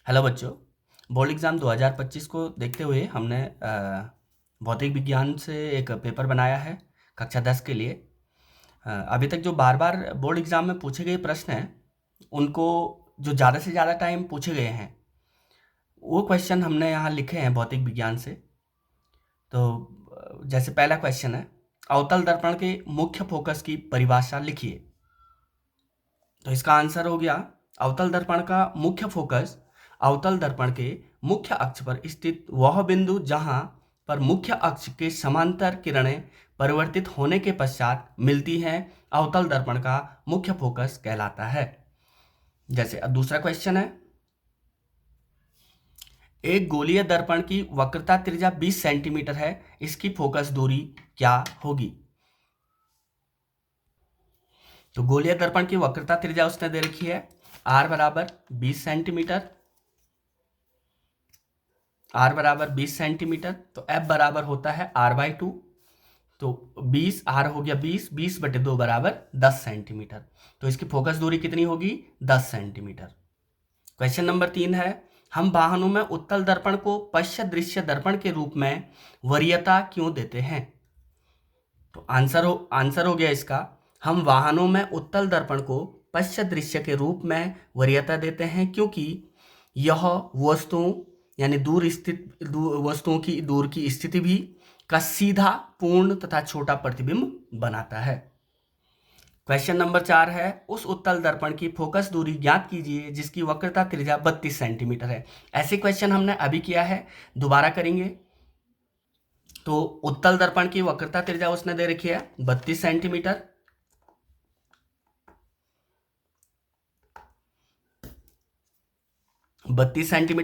Hello बच्चों, board exam 2025 को देखते हुए हमने भौतिक विज्ञान से एक पेपर बनाया है कक्षा 10 के लिए। अभी तक जो बार बार बोर्ड एग्ज़ाम में पूछे गए प्रश्न हैं उनको जो ज़्यादा से ज़्यादा टाइम पूछे गए हैं वो क्वेश्चन हमने यहाँ लिखे हैं भौतिक विज्ञान से। तो जैसे पहला क्वेश्चन है, अवतल दर्पण के मुख्य फोकस की परिभाषा लिखिए। तो इसका आंसर हो गया, अवतल दर्पण का मुख्य फोकस अवतल दर्पण के मुख्य अक्ष पर स्थित वह बिंदु जहां पर मुख्य अक्ष के समांतर किरणें परिवर्तित होने के पश्चात मिलती हैं, अवतल दर्पण का मुख्य फोकस कहलाता है। जैसे अब दूसरा क्वेश्चन है, एक गोलीय दर्पण की वक्रता त्रिज्या 20 सेंटीमीटर है, इसकी फोकस दूरी क्या होगी? तो गोलीय दर्पण की वक्रता त्रिज्या उसने दे रखी है r बराबर 20 सेंटीमीटर, r बराबर 20 सेंटीमीटर। तो f बराबर होता है r/2। तो 20 r हो गया 20/2 बराबर 10 सेंटीमीटर। तो इसकी फोकस दूरी कितनी होगी? 10 सेंटीमीटर। क्वेश्चन नंबर 3 है, हम वाहनों में उत्तल दर्पण को पश्च दृश्य दर्पण के रूप में वरीयता क्यों देते हैं? तो आंसर हो गया इसका, हम वाहनों में उत्तल दर्पण को पश्च दृश्य के रूप में वरीयता देते हैं क्योंकि यह वस्तुओं यानी वस्तुओं की दूर की स्थिति भी का सीधा, पूर्ण तथा छोटा प्रतिबिंब बनाता है। क्वेश्चन नंबर 4 है, उस उत्तल दर्पण की फोकस दूरी ज्ञात कीजिए जिसकी वक्रता त्रिज्या 32 सेंटीमीटर है। ऐसे क्वेश्चन हमने अभी किया है, दोबारा करेंगे। तो उत्तल दर्पण की वक्रता त्रिज्या उसने दे रखी है 32 सेंटीमीटर।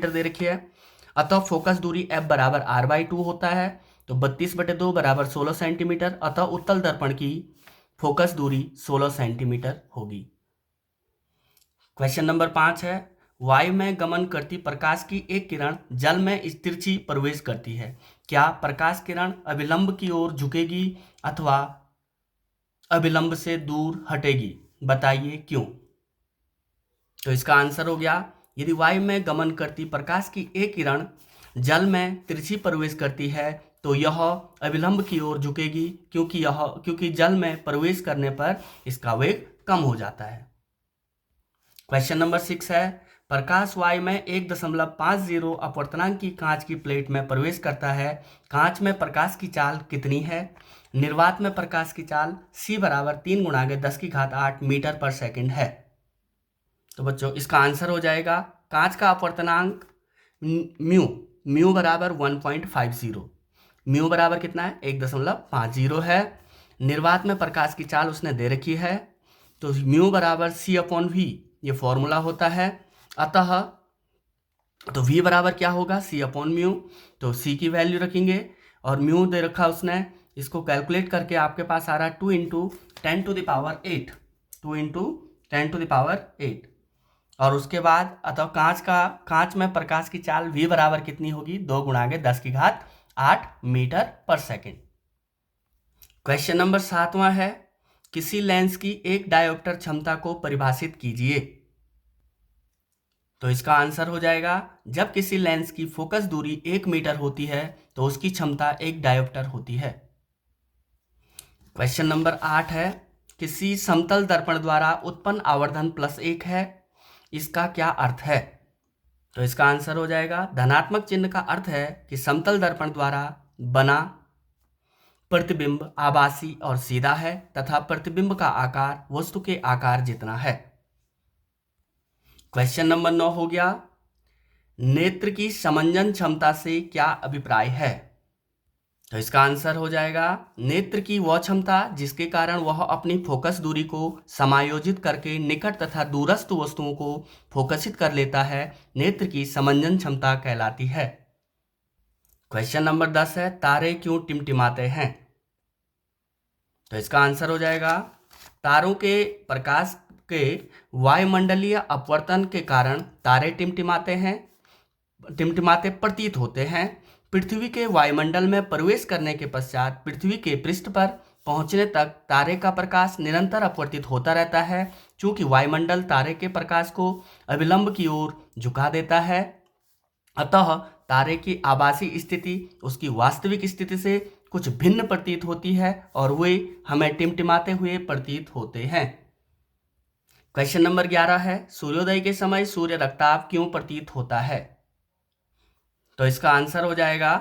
दे रखी है, अतः फोकस दूरी f बराबर r/2 होता है। तो 32/2 बराबर 16 सेंटीमीटर, अतः उत्तल दर्पण की फोकस दूरी 16 सेंटीमीटर होगी। क्वेश्चन नंबर 5 है, वायु में गमन करती प्रकाश की एक किरण जल में तिरछी प्रवेश करती है, क्या प्रकाश किरण अभिलंब की ओर झुकेगी अथवा अभिलंब से दूर हटेगी? बताइए क्यों? तो इसका आंसर हो गया, यदि वायु में गमन करती प्रकाश की एक किरण जल में तिरछी प्रवेश करती है तो यह अभिलंब की ओर झुकेगी क्योंकि जल में प्रवेश करने पर इसका वेग कम हो जाता है। क्वेश्चन नंबर 6 है, प्रकाश वायु में 1.50 अपवर्तनांक की कांच की प्लेट में प्रवेश करता है, कांच में प्रकाश की चाल कितनी है? निर्वात में प्रकाश की चाल c बराबर 3 × 10⁸ मीटर पर सेकंड है। तो बच्चों इसका आंसर हो जाएगा, कांच का अपवर्तनांक म्यू बराबर 1.50। म्यू बराबर कितना है? 1.50 है। निर्वात में प्रकाश की चाल उसने दे रखी है, तो म्यू बराबर c/v ये फॉर्मूला होता है। अतः तो v बराबर क्या होगा? c/μ। तो c की वैल्यू रखेंगे और म्यू दे रखा उसने, इसको कैलकुलेट करके आपके पास आ रहा है 2 × 10⁸ 2 × 10⁸। और उसके बाद अतः कांच में प्रकाश की चाल v बराबर कितनी होगी? 2 × 10⁸ मीटर पर सेकंड। क्वेश्चन नंबर 7वां है, किसी लेंस की एक डायोप्टर क्षमता को परिभाषित कीजिए। तो इसका आंसर हो जाएगा, जब किसी लेंस की फोकस दूरी 1 मीटर होती है तो उसकी क्षमता 1 डायोप्टर होती है। क्वेश्चन नंबर 8 है, किसी समतल दर्पण द्वारा उत्पन्न आवर्धन +1 है, इसका क्या अर्थ है? तो इसका आंसर हो जाएगा, धनात्मक चिन्ह का अर्थ है कि समतल दर्पण द्वारा बना प्रतिबिंब आभासी और सीधा है तथा प्रतिबिंब का आकार वस्तु के आकार जितना है। क्वेश्चन नंबर 9 हो गया, नेत्र की समंजन क्षमता से क्या अभिप्राय है? तो इसका आंसर हो जाएगा, नेत्र की वह क्षमता जिसके कारण वह अपनी फोकस दूरी को समायोजित करके निकट तथा दूरस्थ वस्तुओं को फोकसित कर लेता है, नेत्र की समंजन क्षमता कहलाती है। क्वेश्चन नंबर 10 है, तारे क्यों टिमटिमाते हैं? तो इसका आंसर हो जाएगा, तारों के प्रकाश के वायुमंडलीय अपवर्तन के कारण तारे टिमटिमाते प्रतीत होते हैं। पृथ्वी के वायुमंडल में प्रवेश करने के पश्चात पृथ्वी के पृष्ठ पर पहुंचने तक तारे का प्रकाश निरंतर अपवर्तित होता रहता है, क्योंकि वायुमंडल तारे के प्रकाश को अविलंब की ओर झुका देता है। अतः तारे की आभासी स्थिति उसकी वास्तविक स्थिति से कुछ भिन्न प्रतीत होती है और वे हमें टिमटिमाते हुए प्रतीत होते हैं। क्वेश्चन नंबर 11 है, सूर्योदय के समय सूर्य रक्ताभ क्यों प्रतीत होता है? तो इसका आंसर हो जाएगा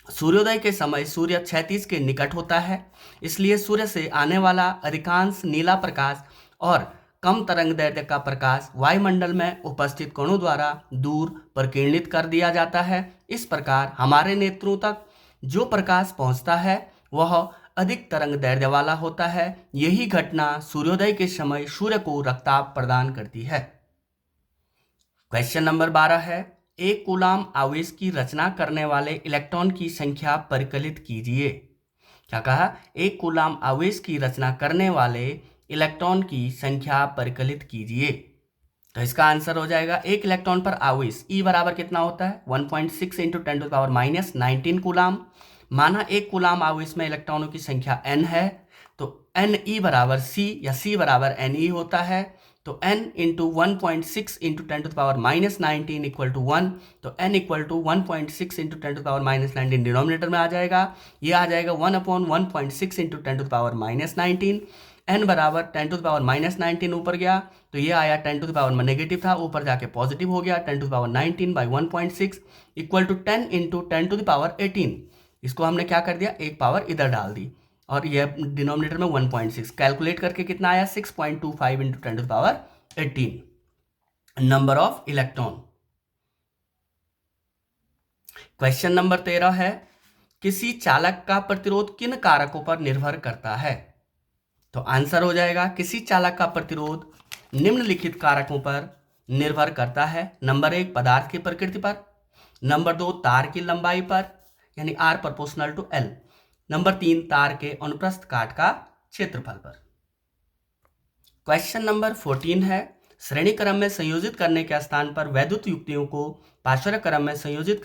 सूर्योदय के समय सूर्य क्षैतिज के निकट होता है, इसलिए सूर्य से आने वाला अधिकांश नीला प्रकाश और कम तरंग दैर्ध्य का प्रकाश वायुमंडल में उपस्थित कणों द्वारा दूर प्रकीर्णित कर दिया जाता है। इस प्रकार हमारे नेत्रों तक जो प्रकाश पहुंचता है वह अधिक तरंग दैर्ध्य वाला होता है। यही घटना सूर्योदय के समय सूर्य को रक्ताभ प्रदान करती है। क्वेश्चन नंबर 12 है, एक कूलाम आवेश की रचना करने वाले इलेक्ट्रॉन की संख्या परिकलित कीजिए। क्या कहा? एक कूलाम आवेश की रचना करने वाले इलेक्ट्रॉन की संख्या परिकलित कीजिए। तो इसका आंसर हो जाएगा, एक इलेक्ट्रॉन पर आवेश E बराबर कितना होता है? 1.6 इंटू 10⁻⁻19 कूलाम। माना एक कूलाम आवेश में इलेक्ट्रॉनों की संख्या n है, तो Ne बराबर C या C बराबर Ne होता है। तो n into 1.6 into 10⁻⁻19 equal to 1, तो n equal to 1.6 into 10⁻⁻19 denominator में आ जाएगा। ये आ जाएगा 1/1.6 इंटू 10⁻⁻19। n बराबर 10⁻⁻19 ऊपर गया तो ये आया 10 नेगेटिव था, ऊपर जाके पॉजिटिव हो गया 10⁻19 बाई 1.6 इक्वल टू 10 इंटू 10⁻18। इसको हमने क्या कर दिया, एक पावर इधर डाल दी और ये डिनोमिनेटर में 1.6 कैलकुलेट करके कितना आया 6.25 into 10⁻18 number of electron. Question number 13 है, किसी चालक का प्रतिरोध किन कारकों पर निर्भर करता है? तो आंसर हो जाएगा, किसी चालक का प्रतिरोध निम्नलिखित कारकों पर निर्भर करता है। नंबर 1 पदार्थ की प्रकृति पर, नंबर 2 तार की लंबाई पर यानी R proportional to L, number 3 तार के अनुप्रस्थ काट का क्षेत्रफल पर। क्वेश्चन नंबर 14 है, श्रेणी क्रम में संयोजित करने के स्थान पर वैद्युत युक्तियों को पार्श्व क्रम में संयोजित